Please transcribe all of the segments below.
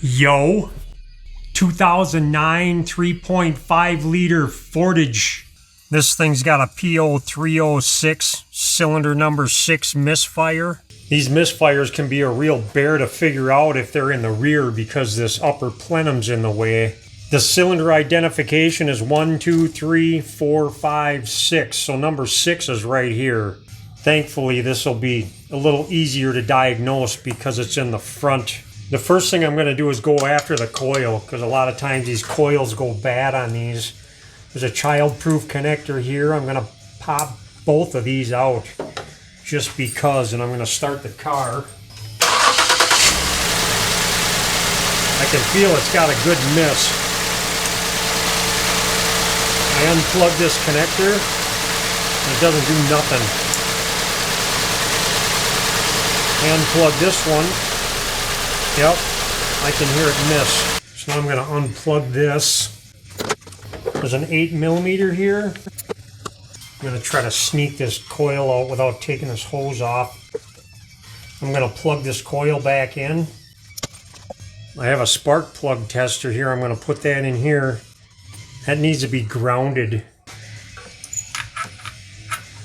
Yo, 2009 3.5 liter Ford Edge. This thing's got a P0306 cylinder number 6 misfire. These misfires can be a real bear to figure out if they're in the rear because this upper plenum's in the way. The cylinder identification is 1, 2, 3, 4, 5, 6. So number 6 is right here. Thankfully, this will be a little easier to diagnose because it's in the front. The first thing I'm going to do is go after the coil because a lot of times these coils go bad on these. There's a child-proof connector here. I'm going to pop both of these out just because, and I'm going to start the car. I can feel it's got a good miss. I unplug this connector and it doesn't do nothing. I unplug this one. Yep, I can hear it miss. So I'm going to unplug this. There's an 8mm here. I'm going to try to sneak this coil out without taking this hose off. I'm going to plug this coil back in. I have a spark plug tester here. I'm going to put that in here. That needs to be grounded.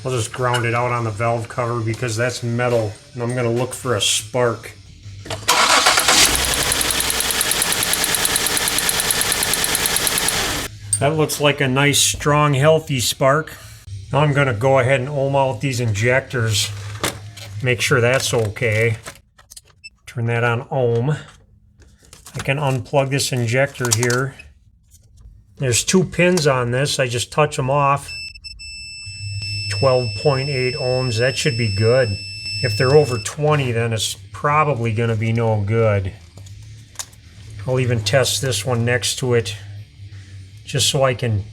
I'll just ground it out on the valve cover because that's metal. And I'm going to look for a spark. That looks like a nice, strong, healthy spark. Now I'm going to go ahead and ohm out these injectors. Make sure that's okay. Turn that on ohm. I can unplug this injector here. There's 2 pins on this. I just touch them off. 12.8 ohms. That should be good. If they're over 20, then it's probably going to be no good. I'll even test this one next to it, just so I can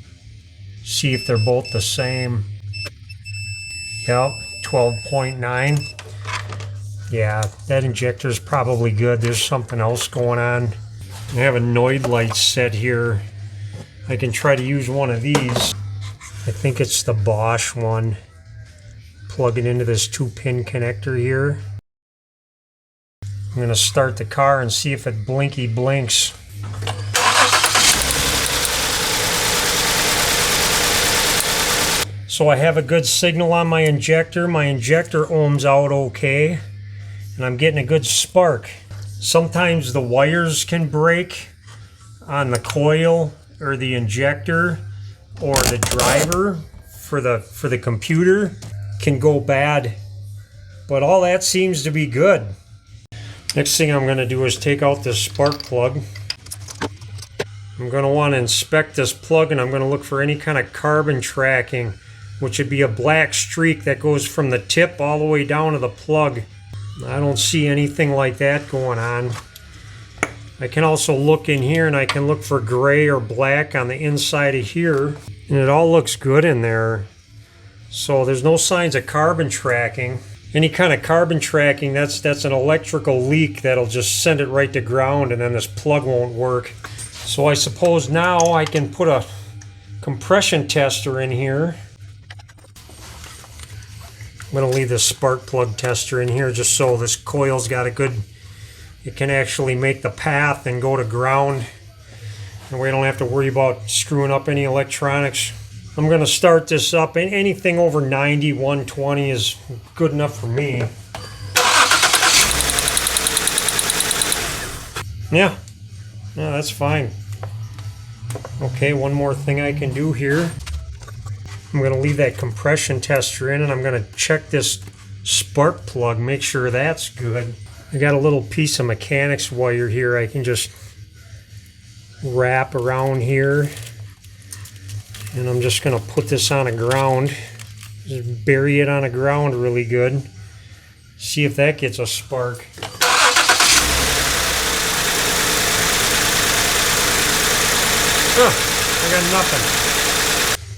see if they're both the same. Yep, 12.9. Yeah, that injector's probably good. There's something else going on. I have a Noid light set here. I can try to use one of these. I think it's the Bosch one. Plug it into this 2-pin connector here. I'm going to start the car and see if it blinky blinks. So I have a good signal on my injector. My injector ohms out okay. And I'm getting a good spark. Sometimes the wires can break on the coil or the injector, or the driver for the computer can go bad. But all that seems to be good. Next thing I'm going to do is take out this spark plug. I'm going to want to inspect this plug and I'm going to look for any kind of carbon tracking, which would be a black streak that goes from the tip all the way down to the plug. I don't see anything like that going on. I can also look in here and I can look for gray or black on the inside of here, and it all looks good in there. So there's no signs of carbon tracking. Any kind of carbon tracking, that's an electrical leak that'll just send it right to ground and then this plug won't work. So I suppose now I can put a compression tester in here. I'm going to leave this spark plug tester in here just so this coil's got a good, it can actually make the path and go to ground, and we don't have to worry about screwing up any electronics. I'm going to start this up, and anything over 90, 120 is good enough for me. Yeah, that's fine. Okay, one more thing I can do here. I'm going to leave that compression tester in, and I'm going to check this spark plug, make sure that's good. I got a little piece of mechanics wire here I can just wrap around here, and I'm just going to put this on a ground. Just bury it on a ground really good. See if that gets a spark. I got nothing.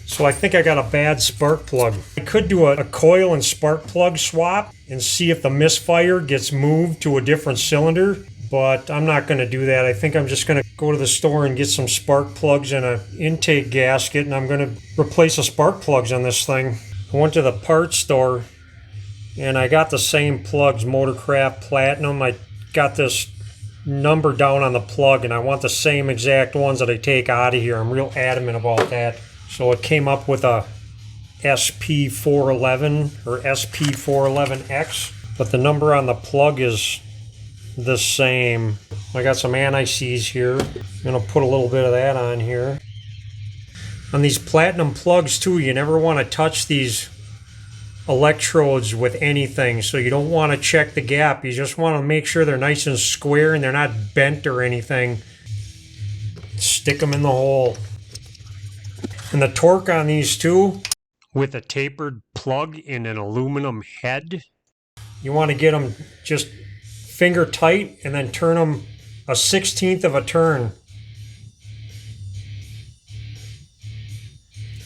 So I think I got a bad spark plug. I could do a coil and spark plug swap and see if the misfire gets moved to a different cylinder, but I'm not going to do that. I think I'm just going to go to the store and get some spark plugs and an intake gasket, and I'm going to replace the spark plugs on this thing. I went to the parts store and I got the same plugs, Motorcraft Platinum. I got this number down on the plug, and I want the same exact ones that I take out of here. I'm real adamant about that. So it came up with a SP411 or SP411X, but the number on the plug is the same. I got some anti-seize here. I'm gonna put a little bit of that on here. On these platinum plugs too, you never want to touch these electrodes with anything, so you don't want to check the gap. You just want to make sure they're nice and square and they're not bent or anything. Stick them in the hole. And the torque on these too, with a tapered plug in an aluminum head, you want to get them just finger tight and then turn them a 1/16 of a turn.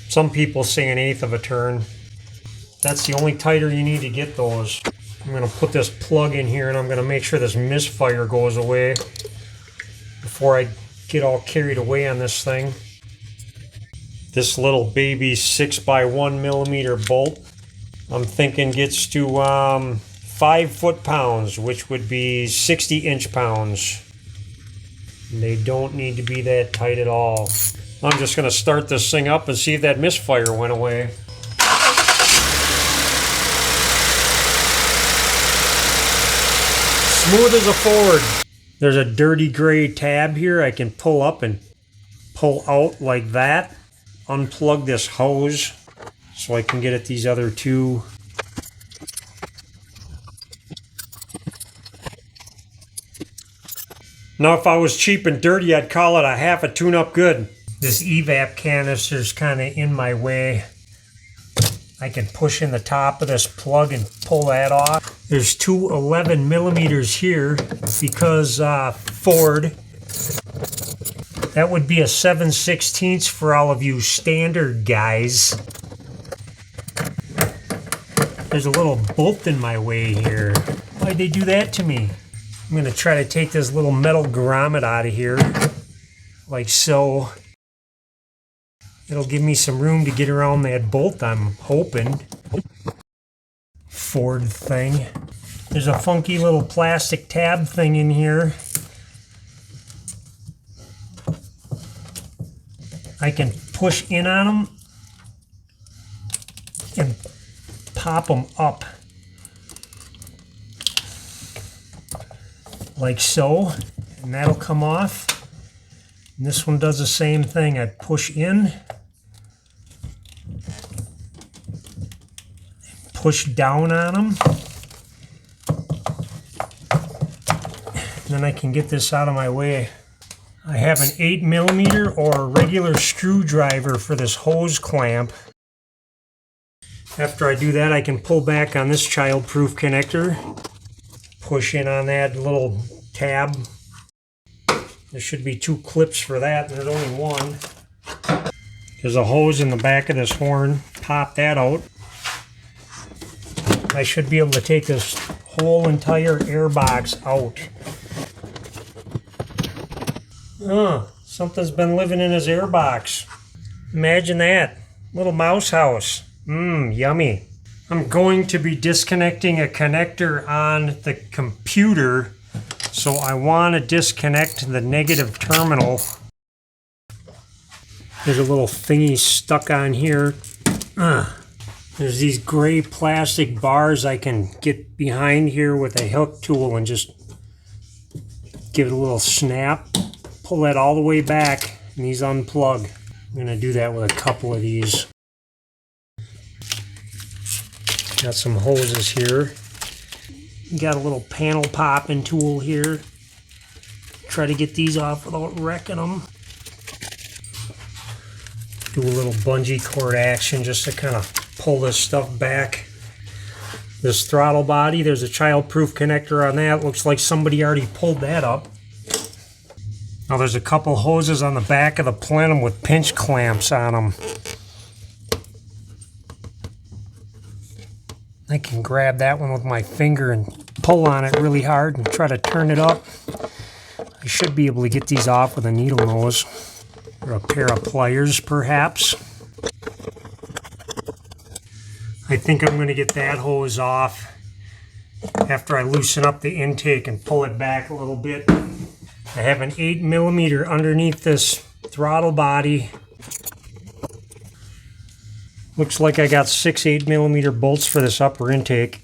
Some people say 1/8 of a turn. That's the only tighter you need to get those. I'm going to put this plug in here and I'm going to make sure this misfire goes away before I get all carried away on this thing. This little baby 6x1mm bolt, I'm thinking gets to 5 foot-pounds, which would be 60 inch-pounds. They don't need to be that tight at all. I'm just going to start this thing up and see if that misfire went away. Smooth as a Ford. There's a dirty gray tab here I can pull up and pull out like that. Unplug this hose so I can get at these other two. Now if I was cheap and dirty, I'd call it a half a tune-up good. This evap canister's kind of in my way. I can push in the top of this plug and pull that off. There's two 11mm here because Ford. That would be a 7/16 for all of you standard guys. There's a little bolt in my way here. Why'd they do that to me? I'm going to try to take this little metal grommet out of here, like so. It'll give me some room to get around that bolt, I'm hoping. Ford thing. There's a funky little plastic tab thing in here. I can push in on them and pop them up. Like so. And that'll come off. And this one does the same thing. I push in. Push down on them. And then I can get this out of my way. I have an 8mm or a regular screwdriver for this hose clamp. After I do that, I can pull back on this child-proof connector. Push in on that little tab. There should be 2 clips for that, and there's only one. There's a hose in the back of this horn. Pop that out. I should be able to take this whole entire air box out. Something's been living in his air box. Imagine that. Little mouse house. Yummy. I'm going to be disconnecting a connector on the computer, so I want to disconnect the negative terminal. There's a little thingy stuck on here. There's these gray plastic bars I can get behind here with a hook tool and just give it a little snap. Pull that all the way back and these unplug. I'm going to do that with a couple of these. Got some hoses here. Got a little panel popping tool here. Try to get these off without wrecking them. Do a little bungee cord action just to kind of pull this stuff back. This throttle body, there's a child-proof connector on that. Looks like somebody already pulled that up. Now there's a couple hoses on the back of the plenum with pinch clamps on them. I can grab that one with my finger and pull on it really hard and try to turn it up. I should be able to get these off with a needle nose or a pair of pliers perhaps. I think I'm going to get that hose off after I loosen up the intake and pull it back a little bit. I have an 8mm underneath this throttle body. Looks like I got 6 8mm bolts for this upper intake.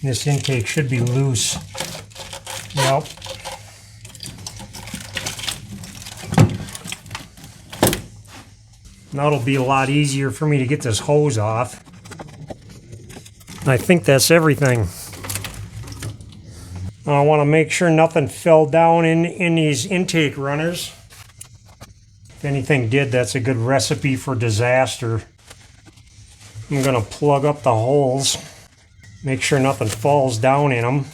This intake should be loose. Yep. Now it'll be a lot easier for me to get this hose off. I think that's everything. I want to make sure nothing fell down in these intake runners. If anything did, that's a good recipe for disaster. I'm going to plug up the holes. Make sure nothing falls down in them.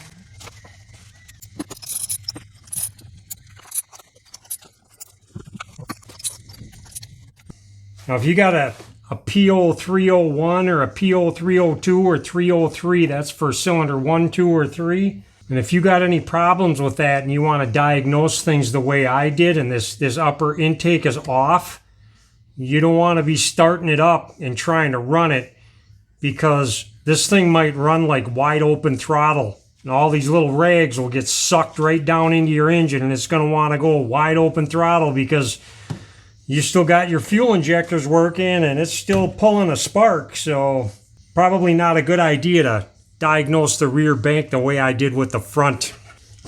Now if you got a P0301 or a P0302 or 303, that's for cylinder 1, 2, or 3. And if you got any problems with that and you want to diagnose things the way I did and this upper intake is off, you don't want to be starting it up and trying to run it, because this thing might run like wide open throttle. And all these little rags will get sucked right down into your engine, and it's going to want to go wide open throttle because you still got your fuel injectors working and it's still pulling a spark. So probably not a good idea to diagnose the rear bank the way I did with the front.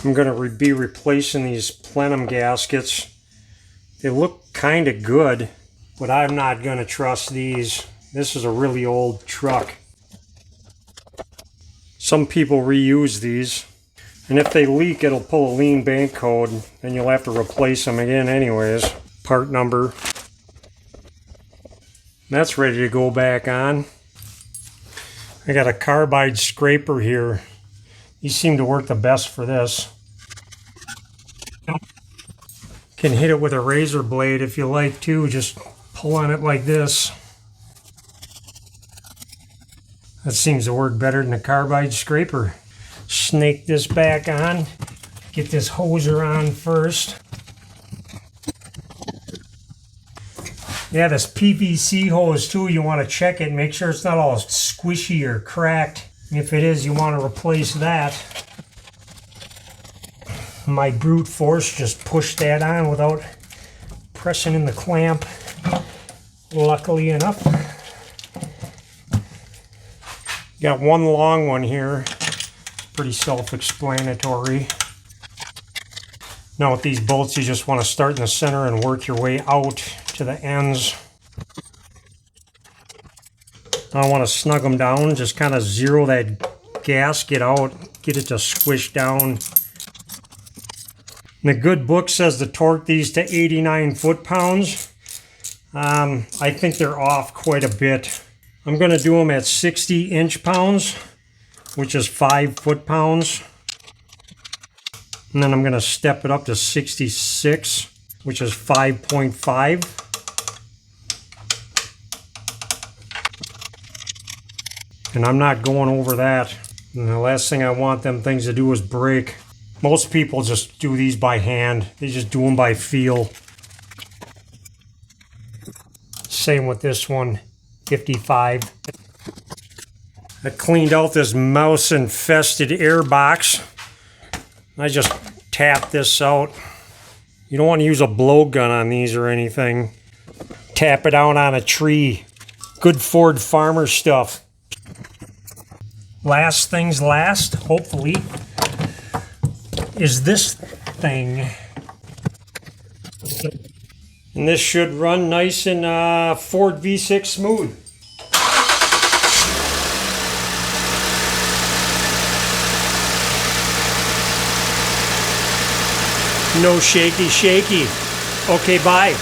I'm going to be replacing these plenum gaskets. They look kind of good, but I'm not going to trust these. This is a really old truck. Some people reuse these, and if they leak, it'll pull a lean bank code, and you'll have to replace them again anyways. Part number. That's ready to go back on. I got a carbide scraper here. These seem to work the best for this. Can hit it with a razor blade if you like to. Just pull on it like this. That seems to work better than a carbide scraper. Snake this back on. Get this hoser on first. Yeah, this PVC hose too, you want to check it, make sure it's not all squishy or cracked. If it is, you want to replace that. My brute force just pushed that on without pressing in the clamp, luckily enough. Got one long one here, pretty self-explanatory. Now with these bolts, you just want to start in the center and work your way out to the ends. I want to snug them down, just kind of zero that gasket out, get it to squish down. And the good book says to torque these to 89 foot-pounds. I think they're off quite a bit. I'm going to do them at 60 inch-pounds, which is 5 foot-pounds. And then I'm going to step it up to 66, which is 5.5. And I'm not going over that. And the last thing I want them things to do is break. Most people just do these by hand. They just do them by feel. Same with this one, 55. I cleaned out this mouse-infested air box. I just tapped this out. You don't want to use a blowgun on these or anything. Tap it out on a tree. Good Ford farmer stuff. Last things last, hopefully, is this thing. And this should run nice in Ford V6 smooth. No shaky shaky. Okay, bye.